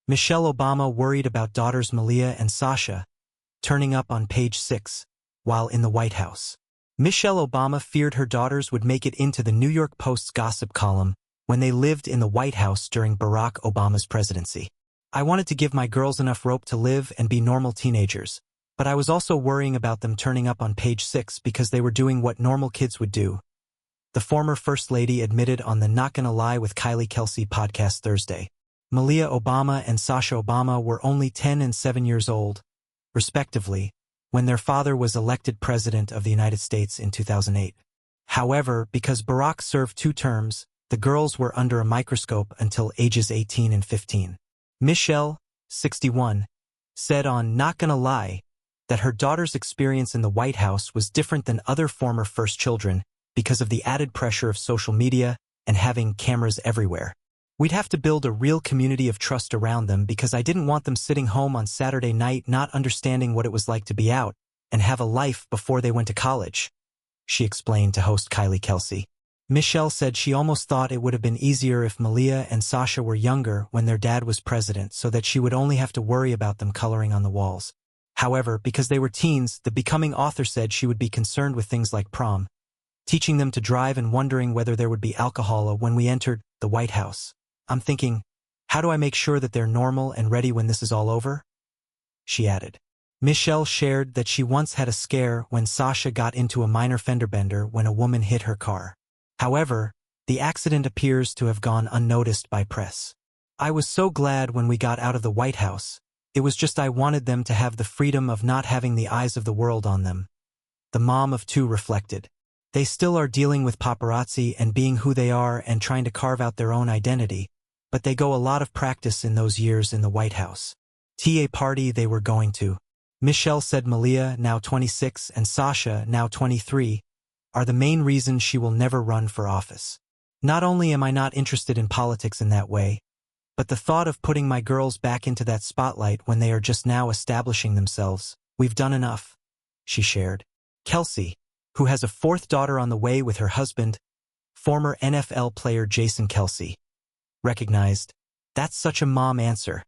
Michelle Obama worried about daughters Malia and Sasha, turning up on page 6, while in the White House. Michelle Obama feared her daughters would make it into the New York Post's gossip column when they lived in the White House during Barack Obama's presidency. I wanted to give my girls enough rope to live and be normal teenagers, but I was also worrying about them turning up on page 6 because they were doing what normal kids would do. The former First Lady admitted on the Not Gonna Lie with Kylie Kelsey podcast Thursday. Malia Obama and Sasha Obama were only 10 and 7 years old, respectively, when their father was elected President of the United States in 2008. However, because Barack served 2 terms, the girls were under a microscope until ages 18 and 15. Michelle, 61, said on Not Gonna Lie that her daughter's experience in the White House was different than other former first children because of the added pressure of social media and having cameras everywhere. We'd have to build a real community of trust around them because I didn't want them sitting home on Saturday night not understanding what it was like to be out and have a life before they went to college, she explained to host Kylie Kelsey. Michelle said she almost thought it would have been easier if Malia and Sasha were younger when their dad was president so that she would only have to worry about them coloring on the walls. However, because they were teens, the becoming author said she would be concerned with things like prom, teaching them to drive and wondering whether there would be alcohol when we entered the White House. I'm thinking, how do I make sure that they're normal and ready when this is all over? She added. Michelle shared that she once had a scare when Sasha got into a minor fender bender when a woman hit her car. However, the accident appears to have gone unnoticed by press. I was so glad when we got out of the White House. It was just I wanted them to have the freedom of not having the eyes of the world on them. The mom of 2 reflected. They still are dealing with paparazzi and being who they are and trying to carve out their own identity, but they go a lot of practice in those years in the White House. TA party they were going to. Michelle said Malia, now 26, and Sasha, now 23, are the main reasons she will never run for office. Not only am I not interested in politics in that way, but the thought of putting my girls back into that spotlight when they are just now establishing themselves, we've done enough, she shared. Kelsey, who has a 4th daughter on the way with her husband, former NFL player Jason Kelsey, recognized, "That's such a mom answer.